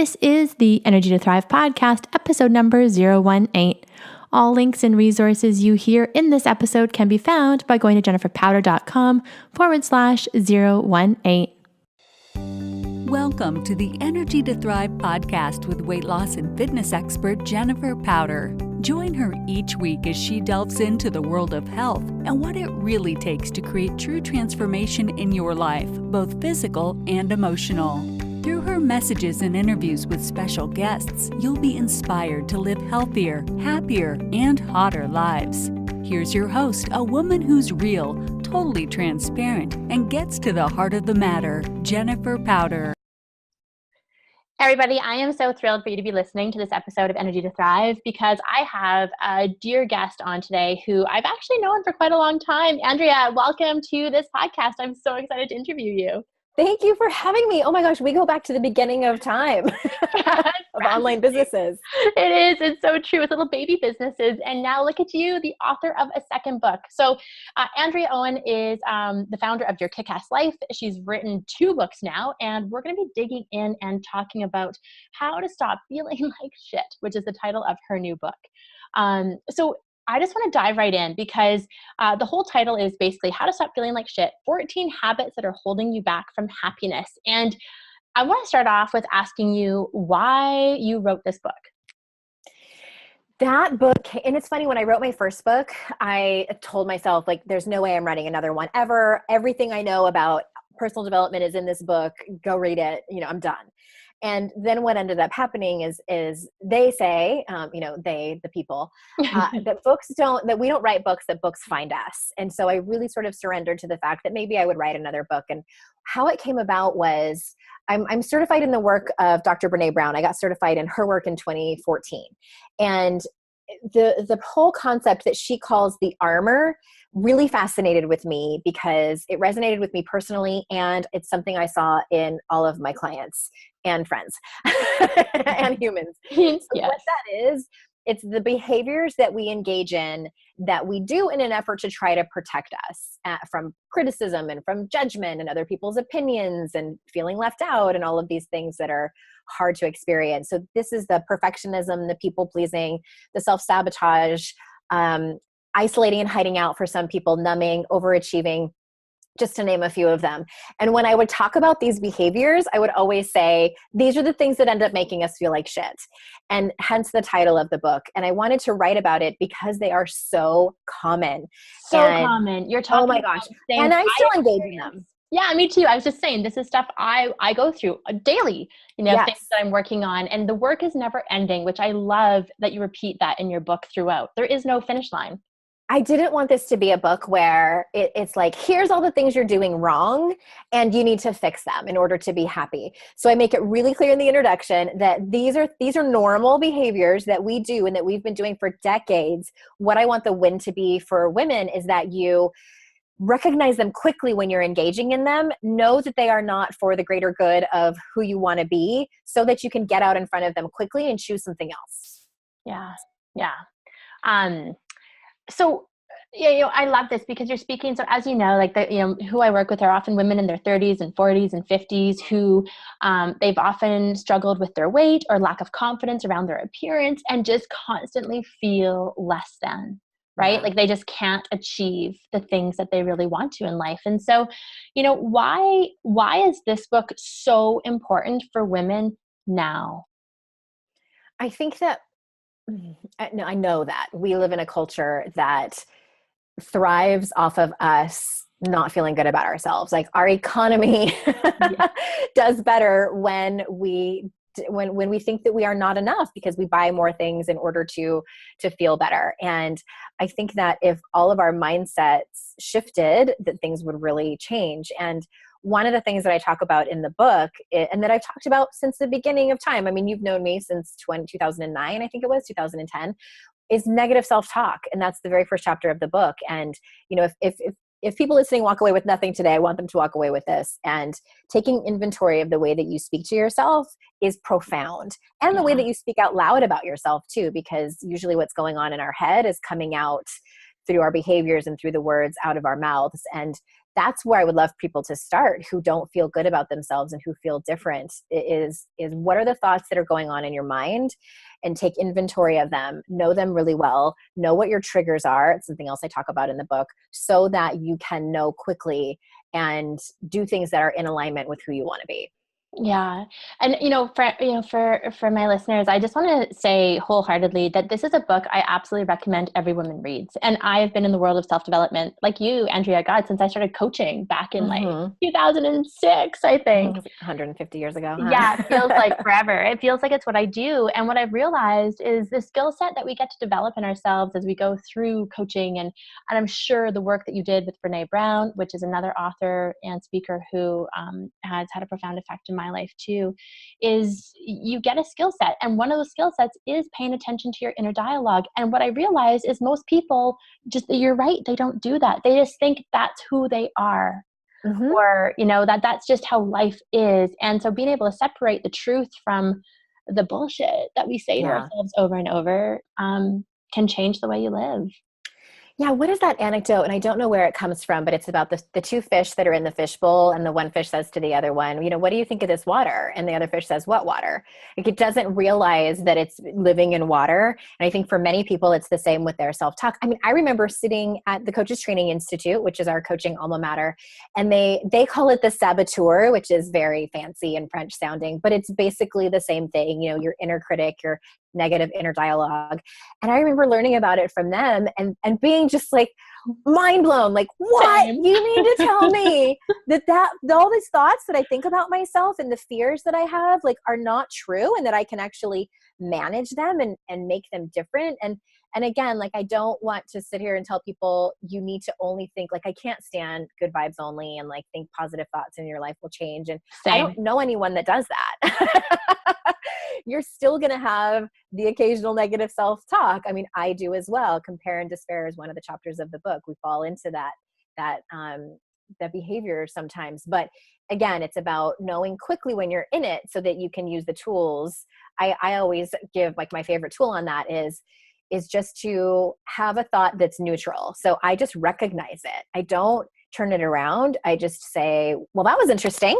This is the Energy to Thrive podcast, episode number 018. All links and resources you hear in this episode can be found by going to jenniferpowder.com/018. Welcome to the Energy to Thrive podcast with weight loss and fitness expert Jennifer Powder. Join her each week as she delves into the world of health and what it really takes to create true transformation in your life, both physical and emotional. Through her messages and interviews with special guests, you'll be inspired to live healthier, happier, and hotter lives. Here's your host, a woman who's real, totally transparent, and gets to the heart of the matter, Jennifer Powder. Everybody, I am so thrilled for you to be listening to this episode of Energy to Thrive because I have a dear guest on today who I've actually known for quite a long time. Andrea, welcome to this podcast. I'm so excited to interview you. Thank you for having me. Oh my gosh, we go back to the beginning of time of online businesses. It is. It's so true. It's little baby businesses. And now look at you, the author of a second book. So Andrea Owen is the founder of Your Kick-Ass Life. She's written 2 books now, and we're going to be digging in and talking about how to stop feeling like shit, which is the title of her new book. So I just want to dive right in because the whole title is basically how to stop feeling like shit, 14 habits that are holding you back from happiness. And I want to start off with asking you why you wrote this book. That book, and it's funny, when I wrote my first book, I told myself, like, there's no way I'm writing another one ever. Everything I know about personal development is in this book. Go read it. I'm done. And then what ended up happening is they say, the people, that we don't write books, that books find us. And so I really sort of surrendered to the fact that maybe I would write another book. And how it came about was I'm certified in the work of Dr. Brene Brown. I got certified in her work in 2014. And the whole concept that she calls the armor really fascinated with me because it resonated with me personally, and it's something I saw in all of my clients and friends and humans. Yes. So what that is, it's the behaviors that we engage in that we do in an effort to try to protect us from criticism and from judgment and other people's opinions and feeling left out and all of these things that are hard to experience. So this is the perfectionism, the people-pleasing, the self-sabotage, isolating and hiding out for some people, numbing, overachieving, just to name a few of them. And when I would talk about these behaviors, I would always say, these are the things that end up making us feel like shit. And hence the title of the book. And I wanted to write about it because they are so common. Common. You're talking oh my gosh. And I still engage in them. Yeah, me too. I was just saying, this is stuff I go through daily, Yes. Things that I'm working on. And the work is never ending, which I love that you repeat that in your book throughout. There is no finish line. I didn't want this to be a book where it's like, here's all the things you're doing wrong and you need to fix them in order to be happy. So I make it really clear in the introduction that these are normal behaviors that we do and that we've been doing for decades. What I want the win to be for women is that you recognize them quickly when you're engaging in them, know that they are not for the greater good of who you want to be, so that you can get out in front of them quickly and choose something else. Yeah. Yeah. So, I love this because you're speaking. So as you know, like who I work with are often women in their 30s and 40s and 50s who they've often struggled with their weight or lack of confidence around their appearance and just constantly feel less than, right? Yeah. Like they just can't achieve the things that they really want to in life. And so, why is this book so important for women now? I think that I know that we live in a culture that thrives off of us not feeling good about ourselves. Like our economy does better when we think that we are not enough because we buy more things in order to feel better. And I think that if all of our mindsets shifted, that things would really change. And one of the things that I talk about in the book, and that I've talked about since the beginning of time, I mean, you've known me since 2009, I think it was 2010, is negative self-talk. And that's the very first chapter of the book. And, if people listening walk away with nothing today, I want them to walk away with this. And taking inventory of the way that you speak to yourself is profound. And the way that you speak out loud about yourself too, because usually what's going on in our head is coming out through our behaviors and through the words out of our mouths. And that's where I would love people to start who don't feel good about themselves and who feel different is what are the thoughts that are going on in your mind, and take inventory of them, know them really well, know what your triggers are. It's something else I talk about in the book, so that you can know quickly and do things that are in alignment with who you want to be. Yeah. And, for my listeners, I just want to say wholeheartedly that this is a book I absolutely recommend every woman reads. And I've been in the world of self-development, like you, Andrea, God, since I started coaching back in like 2006, I think. 150 years ago. Huh? Yeah, it feels like forever. It feels like it's what I do. And what I've realized is the skill set that we get to develop in ourselves as we go through coaching. And I'm sure the work that you did with Brene Brown, which is another author and speaker who has had a profound effect in my life too, is you get a skill set. And one of those skill sets is paying attention to your inner dialogue. And what I realized is most people you're right, they don't do that. They just think that's who they are. Mm-hmm. Or, that's just how life is. And so being able to separate the truth from the bullshit that we say to ourselves over and over can change the way you live. Yeah, what is that anecdote? And I don't know where it comes from, but it's about the two fish that are in the fishbowl, and the one fish says to the other one, what do you think of this water? And the other fish says, what water? Like, it doesn't realize that it's living in water. And I think for many people, it's the same with their self-talk. I mean, I remember sitting at the Coaches Training Institute, which is our coaching alma mater, and they call it the Saboteur, which is very fancy and French sounding, but it's basically the same thing. Your inner critic, your negative inner dialogue. And I remember learning about it from them and being just like mind blown, like, what? Same. You mean to tell me that all these thoughts that I think about myself and the fears that I have, like, are not true, and that I can actually manage them and make them different. And again, like, I don't want to sit here and tell people you need to only think, like, I can't stand good vibes only and like think positive thoughts and your life will change. And Same. I don't know anyone that does that. You're still going to have the occasional negative self-talk. I mean, I do as well. Compare and despair is one of the chapters of the book. We fall into that behavior sometimes. But again, it's about knowing quickly when you're in it so that you can use the tools. I always give, like, my favorite tool on that is just to have a thought that's neutral. So I just recognize it. I don't turn it around. I just say, well, that was interesting.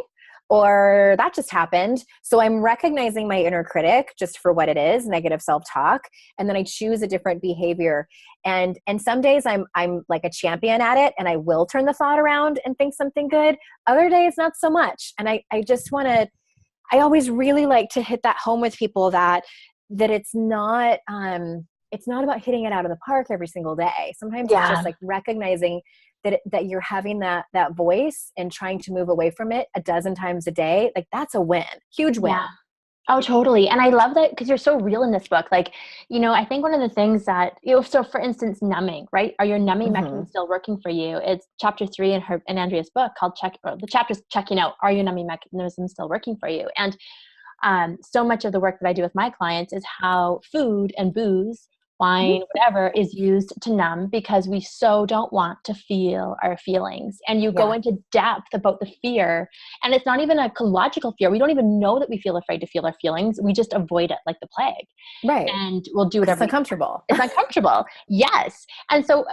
Or that just happened. So I'm recognizing my inner critic just for what it is, negative self-talk. And then I choose a different behavior. And some days I'm like a champion at it, and I will turn the thought around and think something good. Other days, not so much. And I just want to, I always really like to hit that home with people that it's not about hitting it out of the park every single day. Sometimes it's just like recognizing that you're having that voice and trying to move away from it a dozen times a day. Like, that's a win, huge win. Yeah. Oh, totally. And I love that because you're so real in this book. Like, I think one of the things that, so for instance, numbing, right? Are your numbing mechanisms still working for you? It's chapter 3 in Andrea's book called the chapter's checking out. Are your numbing mechanisms still working for you? And so much of the work that I do with my clients is how food and booze, wine, whatever, is used to numb, because we so don't want to feel our feelings. And you go into depth about the fear, and it's not even a logical fear. We don't even know that we feel afraid to feel our feelings. We just avoid it like the plague. Right. And we'll do whatever. It's uncomfortable. It's uncomfortable. Yes. And so,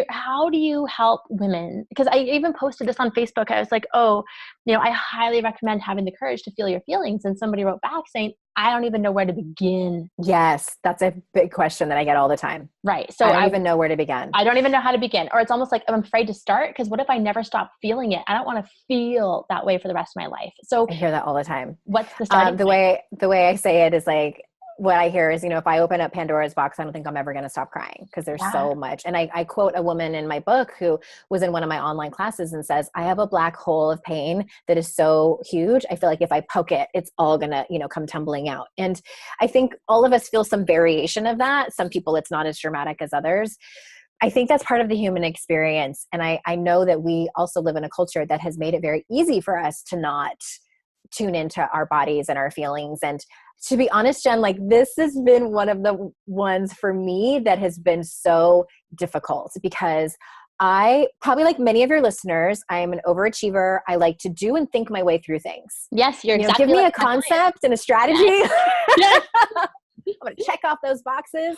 how do you help women? Because I even posted this on Facebook. I was like, I highly recommend having the courage to feel your feelings. And somebody wrote back saying, I don't even know where to begin. Yes. That's a big question that I get all the time. Right. So I don't even know where to begin. I don't even know how to begin. Or it's almost like I'm afraid to start, because what if I never stop feeling it? I don't want to feel that way for the rest of my life. So I hear that all the time. What's the starting point? The way I say it is like, what I hear is, if I open up Pandora's box, I don't think I'm ever going to stop crying, because there's so much. And I quote a woman in my book who was in one of my online classes and says, I have a black hole of pain that is so huge. I feel like if I poke it, it's all going to, come tumbling out. And I think all of us feel some variation of that. Some people, it's not as dramatic as others. I think that's part of the human experience. And I know that we also live in a culture that has made it very easy for us to not tune into our bodies and our feelings. And to be honest, Jen, like, this has been one of the ones for me that has been so difficult, because I, probably like many of your listeners, I am an overachiever. I like to do and think my way through things. Yes, you're exactly. Give me a concept and a strategy. Yes. I'm going to check off those boxes.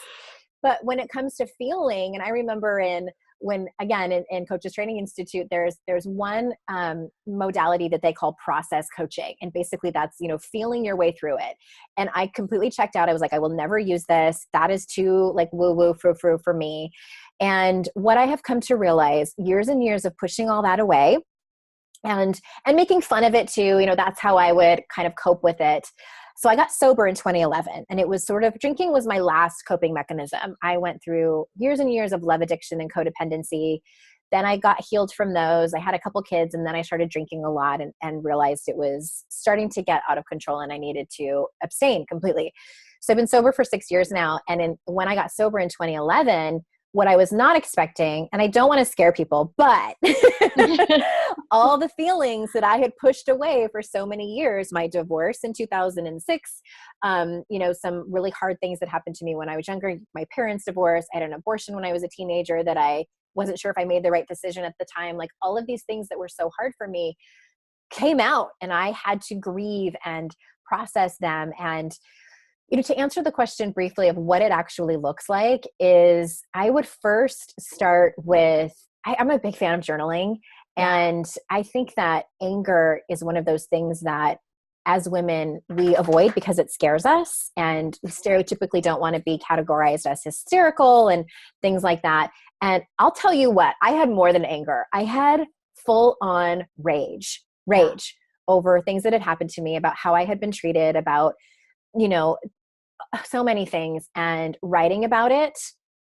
But when it comes to feeling, and I remember in when again, in Coaches Training Institute, there's one modality that they call process coaching. And basically that's, feeling your way through it. And I completely checked out. I was like, I will never use this. That is too like woo-woo, frou-frou for me. And what I have come to realize, years and years of pushing all that away and making fun of it too, that's how I would kind of cope with it. So I got sober in 2011, and it was sort of, drinking was my last coping mechanism. I went through years and years of love addiction and codependency. Then I got healed from those. I had a couple kids, and then I started drinking a lot and realized it was starting to get out of control and I needed to abstain completely. So I've been sober for 6 years now. And when I got sober in 2011, what I was not expecting, and I don't want to scare people, but all the feelings that I had pushed away for so many years, my divorce in 2006, some really hard things that happened to me when I was younger, my parents' divorce, I had an abortion when I was a teenager that I wasn't sure if I made the right decision at the time. Like all of these things that were so hard for me came out, and I had to grieve and process them. And to answer the question briefly of what it actually looks like is I would first start with, I'm a big fan of journaling. And I think that anger is one of those things that as women we avoid because it scares us, and we stereotypically don't want to be categorized as hysterical and things like that. And I'll tell you what, I had more than anger. I had full on rage over things that had happened to me, about how I had been treated, about so many things. And writing about it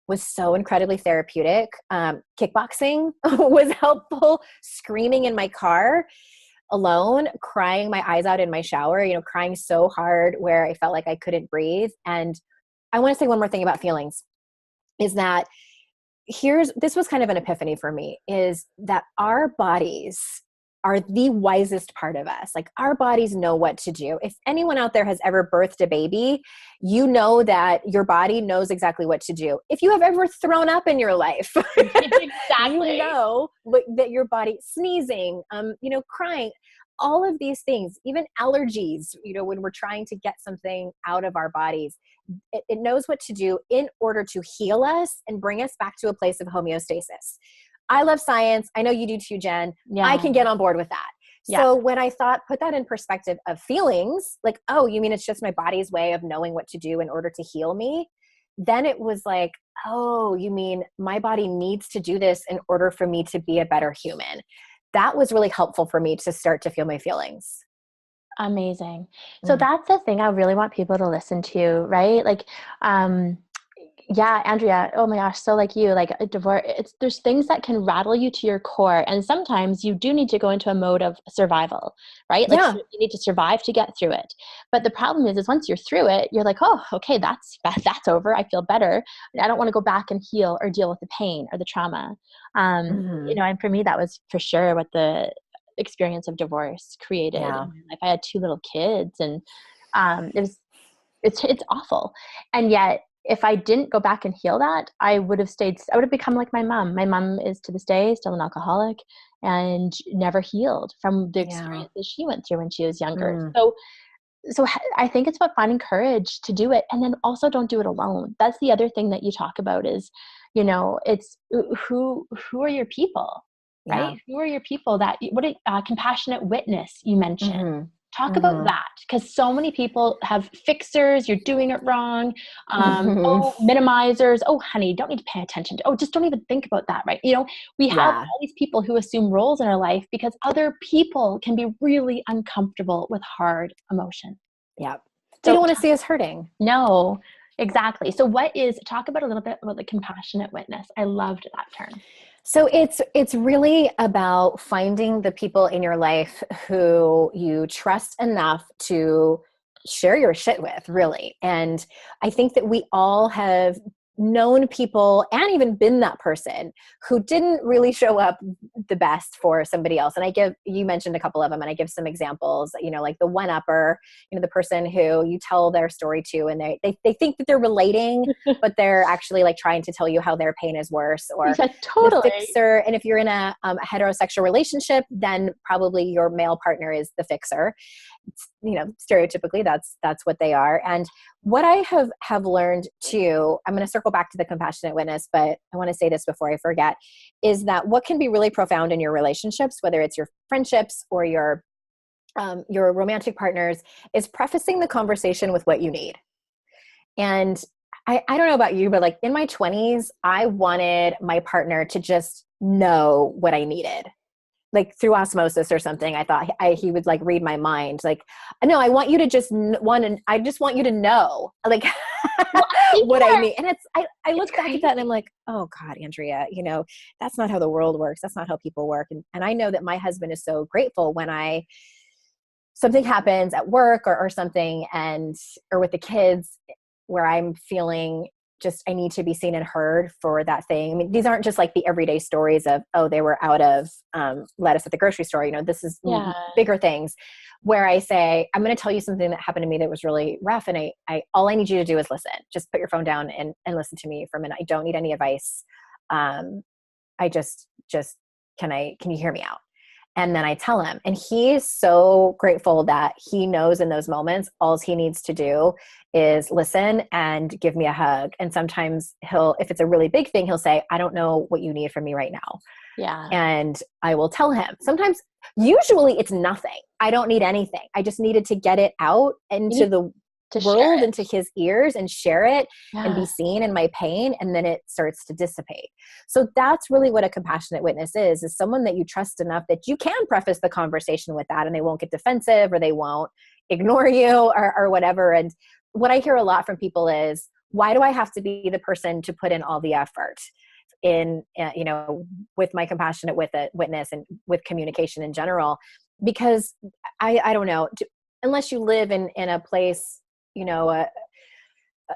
was so incredibly therapeutic. Kickboxing was helpful. Screaming in my car alone, crying my eyes out in my shower, crying so hard where I felt like I couldn't breathe. And I want to say one more thing about feelings is that this was kind of an epiphany for me, is that our bodies are the wisest part of us. Like our bodies know what to do. If anyone out there has ever birthed a baby, you know that your body knows exactly what to do. If you have ever thrown up in your life, exactly. you know that your body, sneezing, crying, all of these things, even allergies, when we're trying to get something out of our bodies, it knows what to do in order to heal us and bring us back to a place of homeostasis. I love science. I know you do too, Jen. Yeah. I can get on board with that. Yeah. So when I put that in perspective of feelings, like, oh, you mean it's just my body's way of knowing what to do in order to heal me? Then it was like, oh, you mean my body needs to do this in order for me to be a better human. That was really helpful for me to start to feel my feelings. Amazing. So that's the thing I really want people to listen to, right? Like, yeah, Andrea, oh my gosh, so like you, like a divorce, there's things that can rattle you to your core. And sometimes you do need to go into a mode of survival, right? Like you need to survive to get through it. But the problem is once you're through it, you're like, oh, okay, that's over. I feel better. I don't want to go back and heal or deal with the pain or the trauma. And for me, that was for sure what the experience of divorce created. Yeah. If I had 2 little kids, and it's awful. And yet, if I didn't go back and heal that, I would have become like my mom. My mom is to this day still an alcoholic and never healed from the experiences she went through when she was younger. So I think it's about finding courage to do it. And then also don't do it alone. That's the other thing that you talk about is, it's who are your people, right? Yeah. Who are your people compassionate witness you mentioned. Mm-hmm. Talk about that, because so many people have fixers. You're doing it wrong. Oh, minimizers. Oh, honey, don't need to pay attention to. Oh, just don't even think about that, right? We have all these people who assume roles in our life because other people can be really uncomfortable with hard emotion. Yeah, they don't want to see us hurting. No, exactly. So, talk about a little bit about the compassionate witness. I loved that term. So it's really about finding the people in your life who you trust enough to share your shit with, really. And I think that we all have known people and even been that person who didn't really show up the best for somebody else. And you mentioned a couple of them, and I give some examples, like the one-upper, the person who you tell their story to, and they think that they're relating, but they're actually like trying to tell you how their pain is worse, or totally. The fixer. And if you're in a heterosexual relationship, then probably your male partner is the fixer. stereotypically that's what they are. And what I have learned too, I'm going to circle back to the compassionate witness, but I want to say this before I forget, is that what can be really profound in your relationships, whether it's your friendships or your romantic partners, is prefacing the conversation with what you need. And I don't know about you, but like in my 20s, I wanted my partner to just know what I needed. Like through osmosis or something. I thought he would like read my mind. Like, no, I want you to just I just want you to know like what I need. And I look back at that and I'm like, oh God, Andrea, that's not how the world works. That's not how people work. And I know that my husband is so grateful when something happens at work or something or with the kids where I'm feeling just, I need to be seen and heard for that thing. I mean, these aren't just like the everyday stories of, oh, they were out of lettuce at the grocery store. This is bigger things where I say, I'm going to tell you something that happened to me that was really rough. And all I need you to do is listen. Just put your phone down and listen to me for a minute. I don't need any advice. I just can you hear me out? And then I tell him, and he's so grateful that he knows in those moments, all he needs to do is listen and give me a hug. And sometimes if it's a really big thing, he'll say, I don't know what you need from me right now. Yeah. And I will tell him. Usually it's nothing. I don't need anything. I just needed to get it out into the world, into his ears and share it and be seen in my pain. And then it starts to dissipate. So that's really what a compassionate witness is someone that you trust enough that you can preface the conversation with that and they won't get defensive or they won't ignore you or whatever. And what I hear a lot from people is, why do I have to be the person to put in all the effort in, with my compassionate witness and with communication in general? Because I don't know, unless you live in a place, a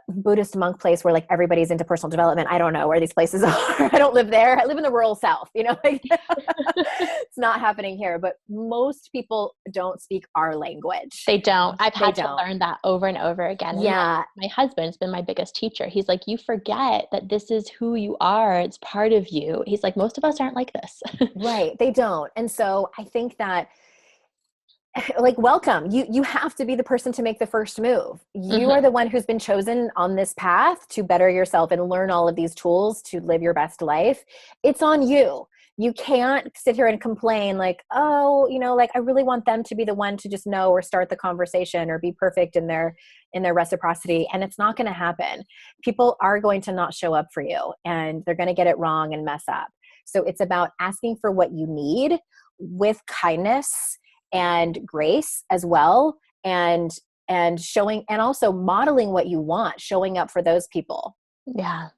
Buddhist monk place where like everybody's into personal development. I don't know where these places are. I don't live there. I live in the rural South, it's not happening here, but most people don't speak our language. They don't. I've had to learn that over and over again. Yeah. My husband's been my biggest teacher. He's like, you forget that this is who you are. It's part of you. He's like, most of us aren't like this. Right. They don't. And so I think that like, welcome. You have to be the person to make the first move. You are the one who's been chosen on this path to better yourself and learn all of these tools to live your best life. It's on you. You can't sit here and complain like, oh, like I really want them to be the one to just know or start the conversation or be perfect in their reciprocity. And it's not going to happen. People are going to not show up for you and they're going to get it wrong and mess up. So it's about asking for what you need with kindness and grace as well, and showing, and also modeling what you want, showing up for those people. Yeah.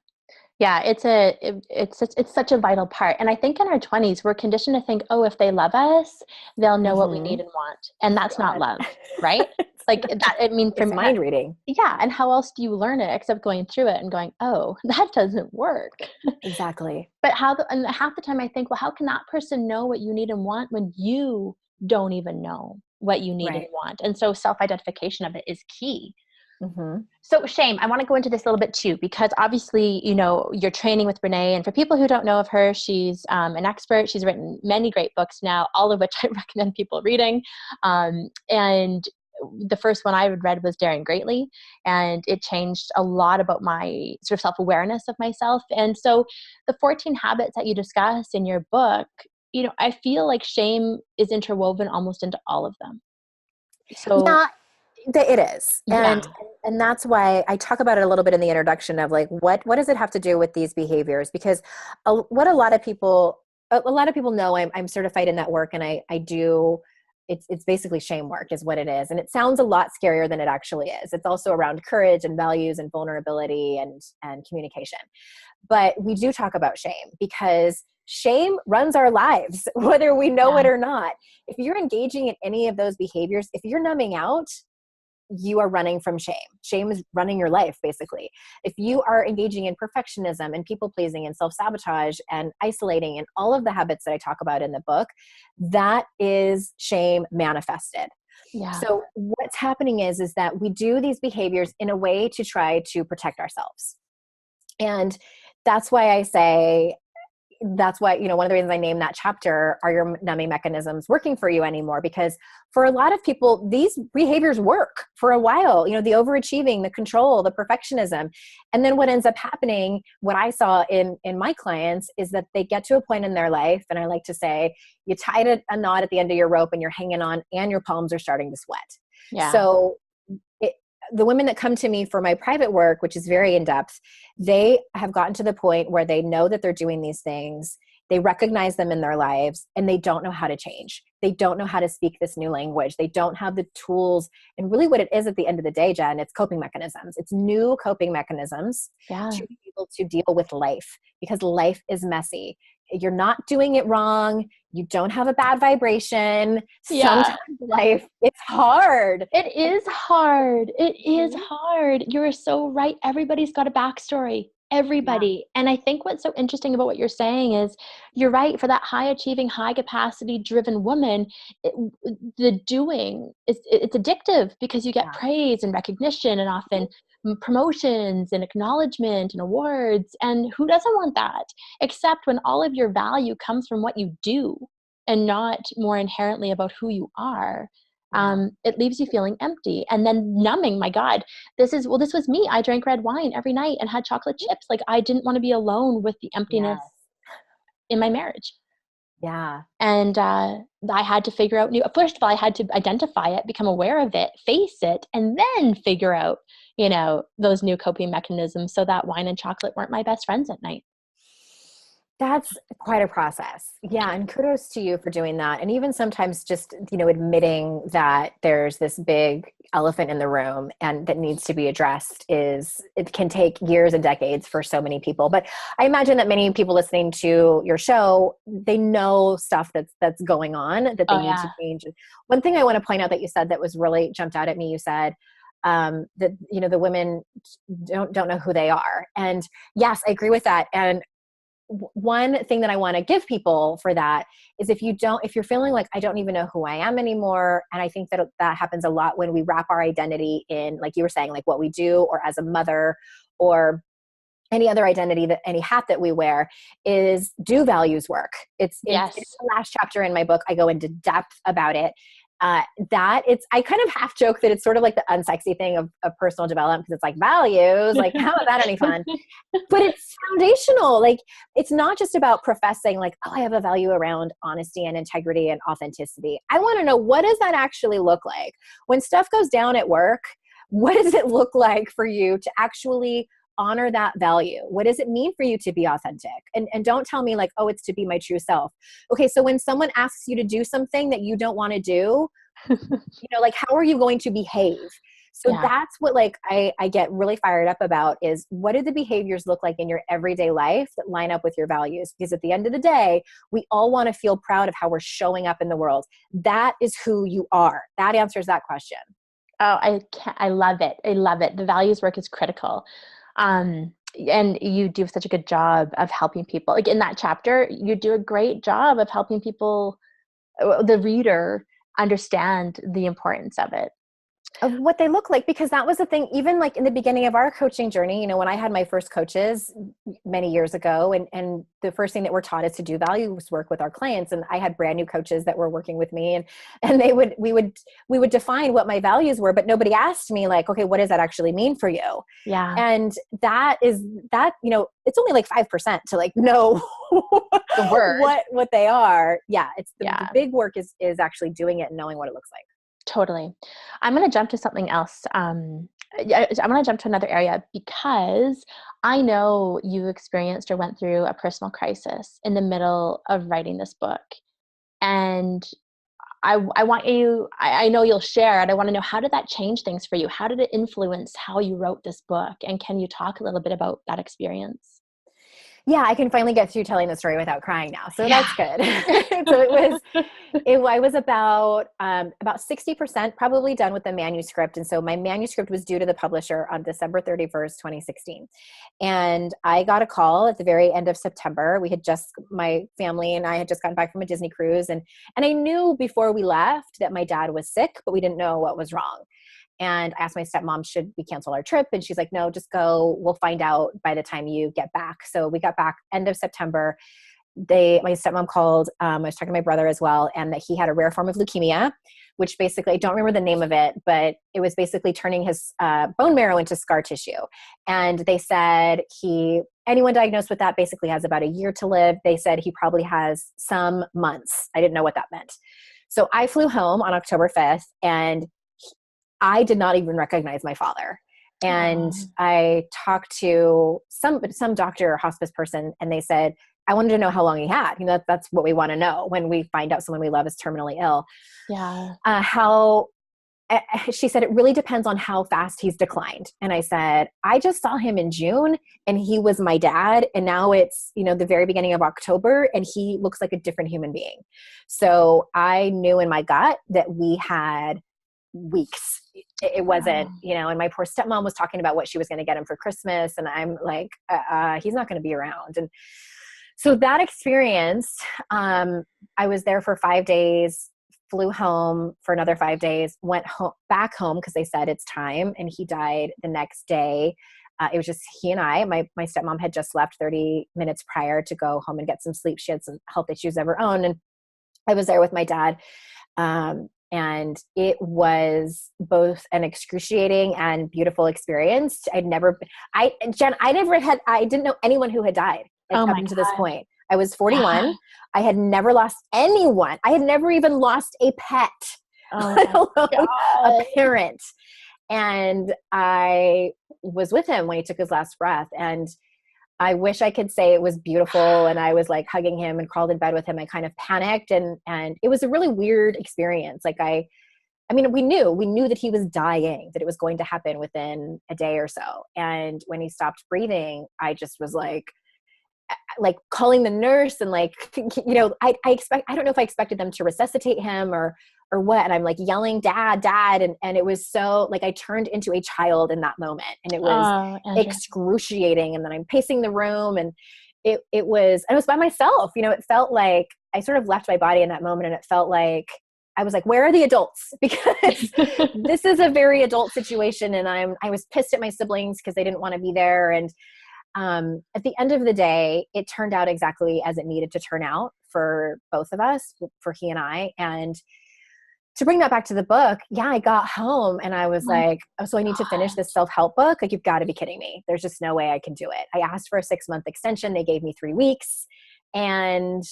It's such a vital part. And I think in our 20s, we're conditioned to think, oh, if they love us, they'll know what we need and want. And that's not love, right? Like that, I mean, it's mind reading. Yeah. And how else do you learn it except going through it and going, oh, that doesn't work. Exactly. But and half the time I think, well, how can that person know what you need and want when you don't even know what you need and want? And so self-identification of it is key. So shame, I want to go into this a little bit too, because obviously, you're training with Renee, and for people who don't know of her, she's an expert. She's written many great books now, all of which I recommend people reading. And the first one I read was Daring Greatly, and it changed a lot about my sort of self-awareness of myself. And so the 14 habits that you discuss in your book, I feel like shame is interwoven almost into all of them. So yeah, it is. And that's why I talk about it a little bit in the introduction of like, what does it have to do with these behaviors? Because what a lot of people know, I'm certified in that work, and I do, it's basically shame work is what it is. And it sounds a lot scarier than it actually is. It's also around courage and values and vulnerability and communication. But we do talk about shame because shame runs our lives, whether we know it or not. If you're engaging in any of those behaviors, if you're numbing out, you are running from shame. Shame is running your life, basically. If you are engaging in perfectionism and people pleasing and self-sabotage and isolating and all of the habits that I talk about in the book, that is shame manifested. Yeah. So what's happening is that we do these behaviors in a way to try to protect ourselves. And that's why I say, that's why, one of the reasons I named that chapter, are your numbing mechanisms working for you anymore? Because for a lot of people, these behaviors work for a while, the overachieving, the control, the perfectionism. And then what ends up happening, what I saw in my clients, is that they get to a point in their life, and I like to say, you tied a knot at the end of your rope and you're hanging on and your palms are starting to sweat. Yeah. So the women that come to me for my private work, which is very in-depth, they have gotten to the point where they know that they're doing these things. They recognize them in their lives, and they don't know how to change. They don't know how to speak this new language. They don't have the tools. And really what it is at the end of the day, Jen, it's coping mechanisms. It's new coping mechanisms to be able to deal with life, because life is messy. You're not doing it wrong. You don't have a bad vibration. Sometimes life, it's hard. It is hard. It is hard. You're so right. Everybody's got a backstory. Everybody. Yeah. And I think what's so interesting about what you're saying is, you're right. For that high achieving, high capacity driven woman, the doing it's addictive, because you get praise and recognition, and often promotions and acknowledgement and awards. And who doesn't want that? Except when all of your value comes from what you do and not more inherently about who you are. It leaves you feeling empty. And then numbing, my God, this was me. I drank red wine every night and had chocolate chips. Like, I didn't want to be alone with the emptiness in my marriage. Yeah. And I had to figure out first of all, I had to identify it, become aware of it, face it, and then figure out, those new coping mechanisms, so that wine and chocolate weren't my best friends at night. That's quite a process. Yeah. And kudos to you for doing that. And even sometimes just, admitting that there's this big elephant in the room and that needs to be addressed, it can take years and decades for so many people. But I imagine that many people listening to your show, they know stuff that's going on that they need to change. One thing I want to point out that you said that was really jumped out at me, you said, that, the women don't know who they are. And yes, I agree with that. And one thing that I want to give people for that is, if you're feeling like, I don't even know who I am anymore. And I think that happens a lot when we wrap our identity in, like you were saying, like what we do, or as a mother, or any other identity, that any hat that we wear, is do values work. It's the last chapter in my book. I go into depth about it. I kind of half joke that it's sort of like the unsexy thing of personal development, because it's like, values, like, how is that any fun? But it's foundational. Like, it's not just about professing like, oh, I have a value around honesty and integrity and authenticity. I want to know, what does that actually look like when stuff goes down at work? What does it look like for you to actually honor that value? What does it mean for you to be authentic? And don't tell me like, oh, it's to be my true self. Okay, so when someone asks you to do something that you don't want to do, like, how are you going to behave? So that's what like I get really fired up about, is what do the behaviors look like in your everyday life that line up with your values? Because at the end of the day, we all want to feel proud of how we're showing up in the world. That is who you are. That answers that question. Oh, I love it. I love it. The values work is critical. And you do such a good job of helping people. Like in that chapter, you do a great job of helping people, the reader, understand the importance of it. Of what they look like, because that was the thing, even like in the beginning of our coaching journey, when I had my first coaches many years ago, and the first thing that we're taught is to do values work with our clients. And I had brand new coaches that were working with me, and we would define what my values were, but nobody asked me like, okay, what does that actually mean for you? Yeah. And it's only like 5% to like know the word, what they are. Yeah. It's the big work is actually doing it and knowing what it looks like. Totally. I'm going to jump to something else. I'm going to jump to another area, because I know you experienced or went through a personal crisis in the middle of writing this book. And I want you, I know you'll share it. I want to know, how did that change things for you? How did it influence how you wrote this book? And can you talk a little bit about that experience? Yeah, I can finally get through telling the story without crying now. So that's good. So I was about 60% probably done with the manuscript. And so my manuscript was due to the publisher on December 31st, 2016. And I got a call at the very end of September. My family and I had just gotten back from a Disney cruise. And I knew before we left that my dad was sick, but we didn't know what was wrong. And I asked my stepmom, should we cancel our trip? And she's like, no, just go. We'll find out by the time you get back. So we got back end of September. my stepmom called, I was talking to my brother as well, and that he had a rare form of leukemia, which basically, I don't remember the name of it, but it was basically turning his bone marrow into scar tissue. And they said anyone diagnosed with that basically has about a year to live. They said he probably has some months. I didn't know what that meant. So I flew home on October 5th, and I did not even recognize my father. And I talked to some doctor or hospice person, and they said, I wanted to know how long he had. That's what we want to know when we find out someone we love is terminally ill. Yeah. She said, it really depends on how fast he's declined. And I said, I just saw him in June and he was my dad. And now it's, the very beginning of October and he looks like a different human being. So I knew in my gut that we had weeks. It wasn't, and my poor stepmom was talking about what she was going to get him for Christmas. And I'm like, he's not going to be around. And so that experience, I was there for 5 days, flew home for another 5 days, went back home because they said it's time. And he died the next day. It was just he and I. My stepmom had just left 30 minutes prior to go home and get some sleep. She had some health issues of her own. And I was there with my dad. And it was both an excruciating and beautiful experience. I didn't know anyone who had died up to this point. I was 41. Yeah. I had never lost anyone. I had never even lost a pet, let alone a parent. And I was with him when he took his last breath. And I wish I could say it was beautiful. And I was like hugging him and crawled in bed with him. I kind of panicked. And it was a really weird experience. Like we knew that he was dying, that it was going to happen within a day or so. And when he stopped breathing, I just was like calling the nurse and I don't know if I expected them to resuscitate him or what. And I'm like yelling, dad. And it was so I turned into a child in that moment, and it was excruciating. And then I'm pacing the room, and I was by myself. It felt like I sort of left my body in that moment, and it felt like I was like, where are the adults? Because this is a very adult situation. And I was pissed at my siblings because they didn't want to be there. And at the end of the day, it turned out exactly as it needed to turn out for both of us, for he and I. And to bring that back to the book, I got home and I was like, oh, so I need to finish this self-help book? You've got to be kidding me. There's just no way I can do it. I asked for a 6-month extension. They gave me 3 weeks. And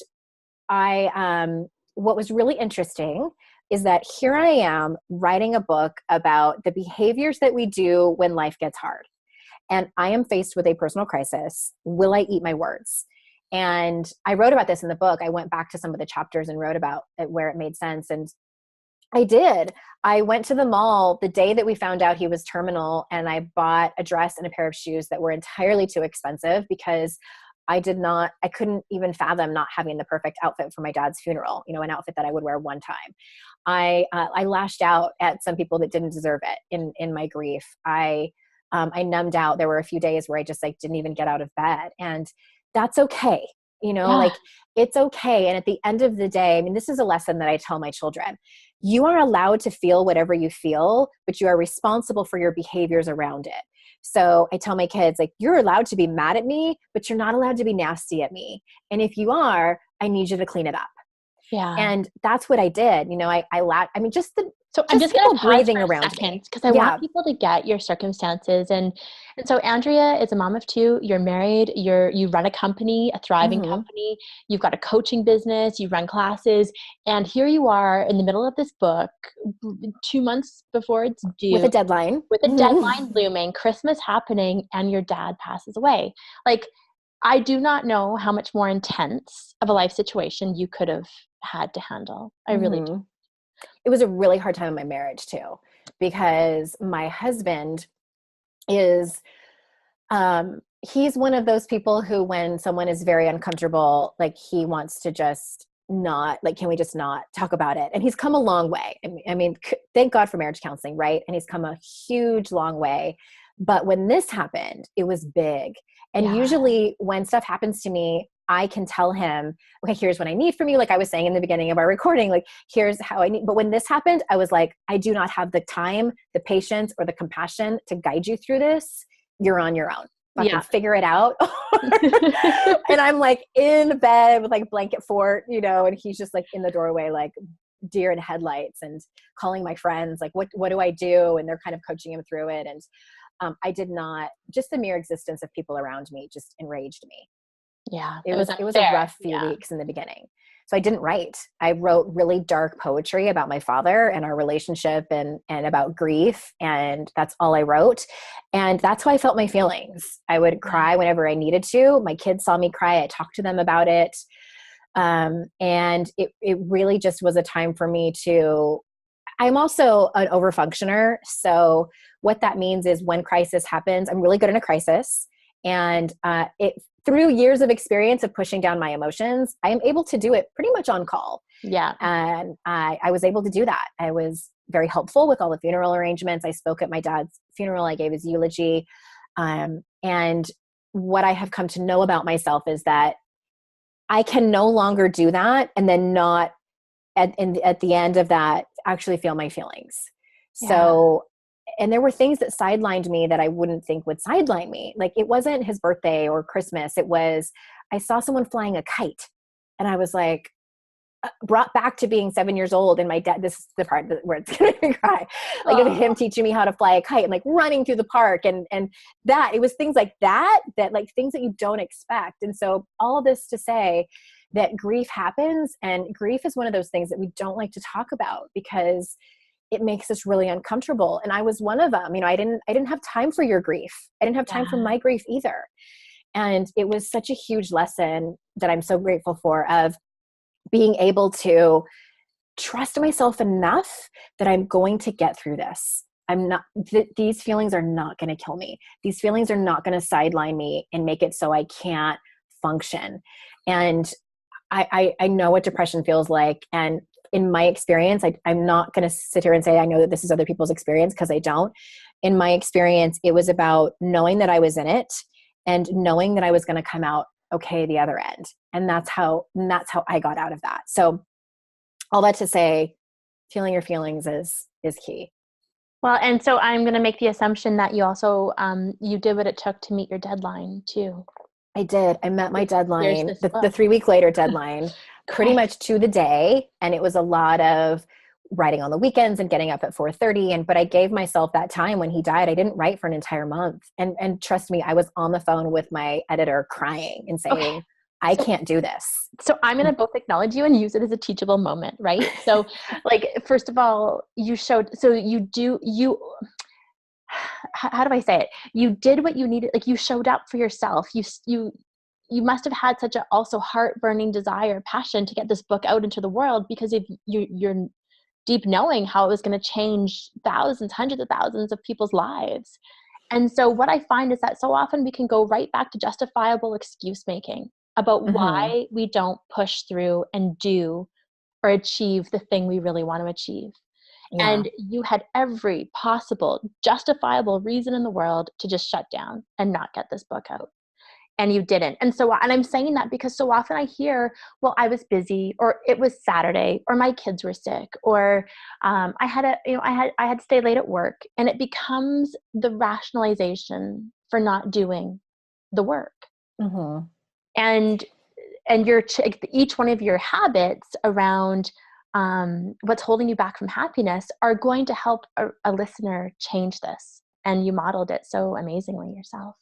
what was really interesting is that here I am writing a book about the behaviors that we do when life gets hard. And I am faced with a personal crisis. Will I eat my words? And I wrote about this in the book. I went back to some of the chapters and wrote about it where it made sense. And I did. I went to the mall the day that we found out he was terminal, and I bought a dress and a pair of shoes that were entirely too expensive because I couldn't even fathom not having the perfect outfit for my dad's funeral, an outfit that I would wear one time. I lashed out at some people that didn't deserve it in my grief. I numbed out. There were a few days where I just didn't even get out of bed, and that's okay. It's okay. And at the end of the day, this is a lesson that I tell my children. You are allowed to feel whatever you feel, but you are responsible for your behaviors around it. So I tell my kids, you're allowed to be mad at me, but you're not allowed to be nasty at me. And if you are, I need you to clean it up. Yeah. And that's what I did. I'm just going to pause for a second because I want people to get your circumstances. And so Andrea is a mom of 2. You're married. You run a company, a thriving company. You've got a coaching business. You run classes. And here you are in the middle of this book, 2 months before it's due. With a deadline. Deadline looming, Christmas happening, and your dad passes away. I do not know how much more intense of a life situation you could have had to handle. I really do. It was a really hard time in my marriage too, because my husband is, he's one of those people who, when someone is very uncomfortable, he wants to just not, can we just not talk about it? And he's come a long way. Thank God for marriage counseling, right? And he's come a huge, long way. But when this happened, it was big. And usually when stuff happens to me, I can tell him, okay, here's what I need from you. Like I was saying in the beginning of our recording, here's how I need. But when this happened, I was like, I do not have the time, the patience, or the compassion to guide you through this. You're on your own. fucking figure it out. And I'm like in bed with like blanket fort, you know, and he's just like in the doorway, like deer in headlights, and calling my friends, like, what do I do? And they're kind of coaching him through it. And I did not, just the mere existence of people around me just enraged me. Yeah. It was a rough few weeks in the beginning. So I didn't write. I wrote really dark poetry about my father and our relationship and about grief. And that's all I wrote. And that's how I felt my feelings. I would cry whenever I needed to. My kids saw me cry. I talked to them about it. And it really just was a time for me to, I'm also an overfunctioner. So what that means is when crisis happens, I'm really good in a crisis. And through years of experience of pushing down my emotions, I am able to do it pretty much on call. Yeah. And I was able to do that. I was very helpful with all the funeral arrangements. I spoke at my dad's funeral. I gave his eulogy. And what I have come to know about myself is that I can no longer do that and then not at the end of that actually feel my feelings. Yeah. So, and there were things that sidelined me that I wouldn't think would sideline me. Like it wasn't his birthday or Christmas. It was, I saw someone flying a kite and I was like, brought back to being 7 years old. And my dad, this is the part where it's going to make me cry, like of him teaching me how to fly a kite and like running through the park and that it was things like that like things that you don't expect. And so all of this to say that grief happens, and grief is one of those things that we don't like to talk about because it makes us really uncomfortable. And I was one of them. You know, I didn't have time for your grief. I didn't have time for my grief either. And it was such a huge lesson that I'm so grateful for, of being able to trust myself enough that I'm going to get through this. I'm not, these feelings are not going to kill me. These feelings are not going to sideline me and make it so I can't function. And I know what depression feels like. And in my experience, I'm not going to sit here and say, I know that this is other people's experience, because I don't. In my experience, it was about knowing that I was in it and knowing that I was going to come out okay the other end. And that's how I got out of that. So all that to say, feeling your feelings is key. Well, and so I'm going to make the assumption that you also, you did what it took to meet your deadline too. I did. I met my deadline, the 3-week later deadline, pretty much to the day. And it was a lot of writing on the weekends and getting up at 4:30. But I gave myself that time when he died. I didn't write for an entire month. And trust me, I was on the phone with my editor crying and saying, I can't do this. So I'm going to both acknowledge you and use it as a teachable moment, right? So like, first of all, you showed, how do I say it? You did what you needed. Like you showed up for yourself. You must have had such a also heart-burning desire, passion to get this book out into the world, because if you're deep knowing how it was going to change thousands, hundreds of thousands of people's lives. And so what I find is that so often we can go right back to justifiable excuse making about why we don't push through and do or achieve the thing we really want to achieve. Yeah. And you had every possible justifiable reason in the world to just shut down and not get this book out. And you didn't. And I'm saying that because so often I hear, well, I was busy, or it was Saturday, or my kids were sick, or I had to stay late at work, and it becomes the rationalization for not doing the work. Mm-hmm. And each one of your habits around what's holding you back from happiness are going to help a listener change this. And you modeled it so amazingly yourself.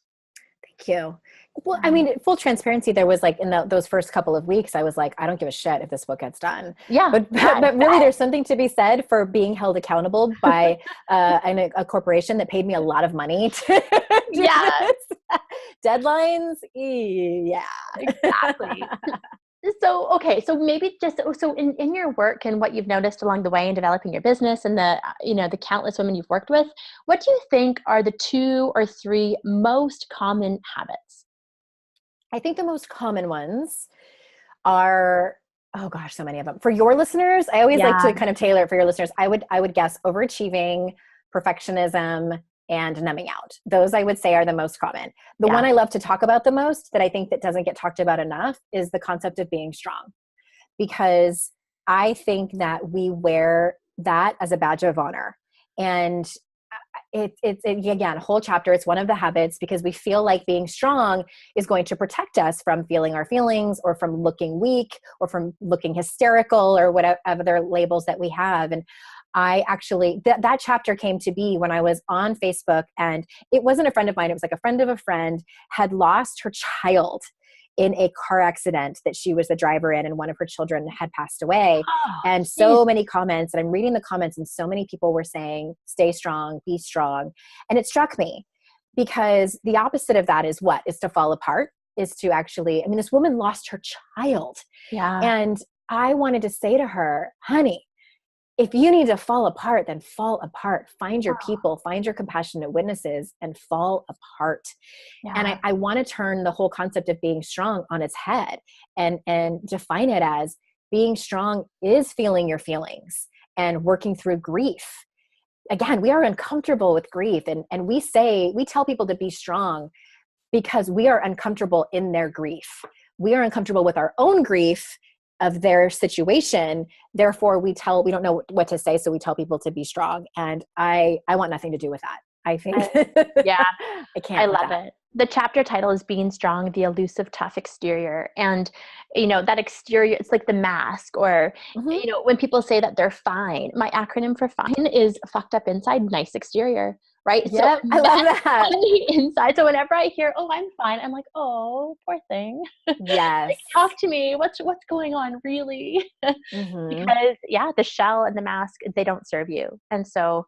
Thank you. Well, I mean, full transparency, there was like in those first couple of weeks, I was like, I don't give a shit if this book gets done. Yeah. But really there's something to be said for being held accountable by a corporation that paid me a lot of money to do this. Deadlines. Yeah, exactly. So maybe in your work and what you've noticed along the way in developing your business and the countless women you've worked with, what do you think are the 2 or 3 most common habits? I think the most common ones are, oh gosh, so many of them. For your listeners, I always like to kind of tailor it for your listeners. I would guess overachieving, perfectionism, and numbing out. Those I would say are the most common. The one I love to talk about the most, that I think that doesn't get talked about enough, is the concept of being strong. Because I think that we wear that as a badge of honor. And again, a whole chapter. It's one of the habits because we feel like being strong is going to protect us from feeling our feelings or from looking weak or from looking hysterical or whatever other labels that we have. And I actually, that chapter came to be when I was on Facebook, and it wasn't a friend of mine. It was like a friend of a friend had lost her child in a car accident that she was the driver in, and one of her children had passed away. Oh, and so many comments, and I'm reading the comments, and so many people were saying, stay strong, be strong. And it struck me because the opposite of that is what? Is to fall apart, is to actually, I mean, this woman lost her child. yeah. And I wanted to say to her, honey, if you need to fall apart, then fall apart. Find your people, find your compassionate witnesses, and fall apart. Yeah. And I want to turn the whole concept of being strong on its head and define it as being strong is feeling your feelings and working through grief. Again, we are uncomfortable with grief. And we tell people to be strong because we are uncomfortable in their grief. We are uncomfortable with our own grief of their situation. Therefore, we don't know what to say. So we tell people to be strong. And I want nothing to do with that. I think, yeah, I can't. I love it. The chapter title is Being Strong, the Elusive, Tough Exterior. And, that exterior, it's like the mask, or, when people say that they're fine, my acronym for fine is fucked up inside, nice exterior. Right? Yep, I love that. On the inside. So whenever I hear, oh, I'm fine, I'm like, oh, poor thing. Yes. Like, talk to me. What's going on, really? Because the shell and the mask, they don't serve you. And so,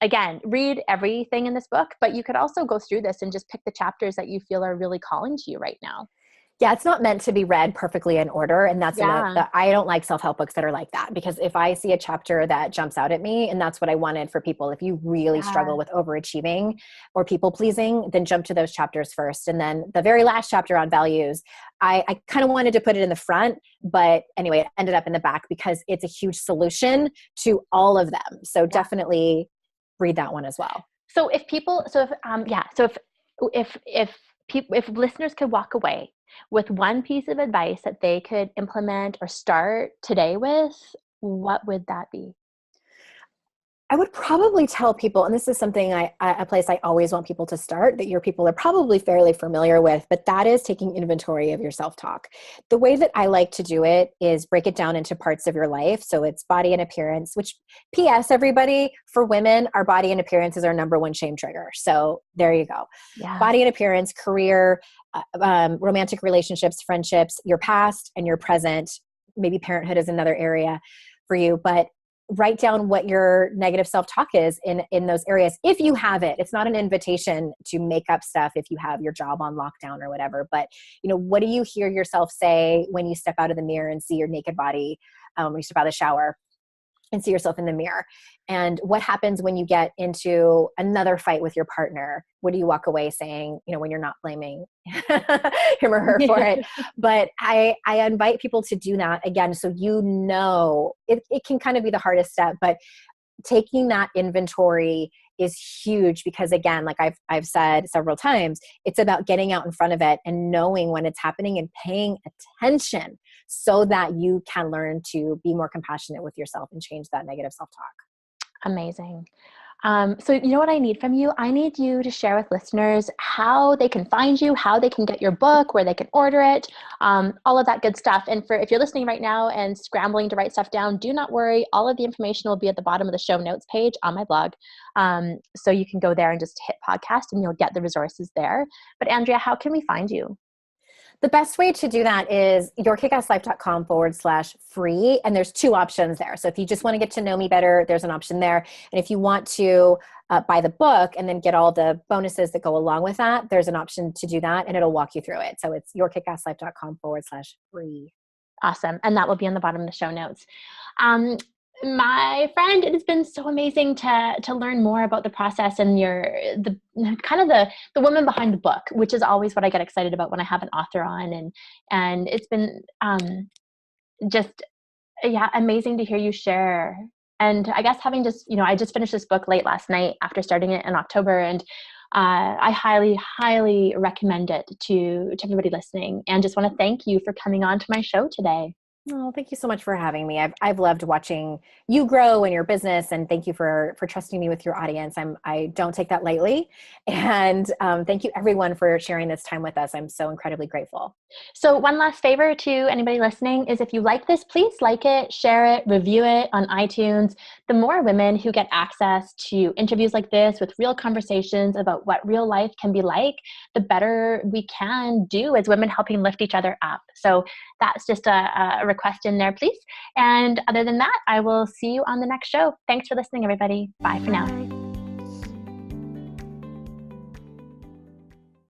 again, read everything in this book, but you could also go through this and just pick the chapters that you feel are really calling to you right now. Yeah, it's not meant to be read perfectly in order. And that's I don't like self-help books that are like that, because if I see a chapter that jumps out at me, and that's what I wanted for people, if you really struggle with overachieving or people pleasing, then jump to those chapters first. And then the very last chapter on values, I kind of wanted to put it in the front, but anyway, it ended up in the back because it's a huge solution to all of them. So definitely read that one as well. So if listeners could walk away with one piece of advice that they could implement or start today with, what would that be? I would probably tell people, and this is something a place I always want people to start, that your people are probably fairly familiar with, but that is taking inventory of your self-talk. The way that I like to do it is break it down into parts of your life. So it's body and appearance, which PS, everybody, for women, our body and appearance is our number one shame trigger. So there you go. Yeah. Body and appearance, career, romantic relationships, friendships, your past and your present. Maybe parenthood is another area for you, but write down what your negative self-talk is in those areas. If you have it, it's not an invitation to make up stuff if you have your job on lockdown or whatever, but what do you hear yourself say when you step out of the mirror and see your naked body, when you step out of the shower and see yourself in the mirror? And what happens when you get into another fight with your partner? What do you walk away saying, when you're not blaming him or her for it? But I invite people to do that again. So, it can kind of be the hardest step, but taking that inventory is huge because, again, like I've said several times, it's about getting out in front of it and knowing when it's happening and paying attention so that you can learn to be more compassionate with yourself and change that negative self-talk. Amazing. So you know what I need from you? I need you to share with listeners how they can find you, how they can get your book, where they can order it, all of that good stuff. And if you're listening right now and scrambling to write stuff down, do not worry. All of the information will be at the bottom of the show notes page on my blog. So you can go there and just hit podcast and you'll get the resources there. But Andrea, how can we find you? The best way to do that is yourkickasslife.com/free. And there's two options there. So if you just want to get to know me better, there's an option there. And if you want to buy the book and then get all the bonuses that go along with that, there's an option to do that and it'll walk you through it. So it's yourkickasslife.com/free. Awesome. And that will be on the bottom of the show notes. My friend, it has been so amazing to learn more about the process and the woman behind the book, which is always what I get excited about when I have an author on. And it's been amazing to hear you share. And I guess having I just finished this book late last night after starting it in October, and I highly, highly recommend it to everybody listening. And just want to thank you for coming on to my show today. Oh, thank you so much for having me. I've loved watching you grow in your business, and thank you for trusting me with your audience. I don't take that lightly, and thank you everyone for sharing this time with us. I'm so incredibly grateful. So one last favor to anybody listening is if you like this, please like it, share it, review it on iTunes. The more women who get access to interviews like this with real conversations about what real life can be like, the better we can do as women helping lift each other up. So that's just a request in there, please. And other than that, I will see you on the next show. Thanks for listening, everybody. Bye for now.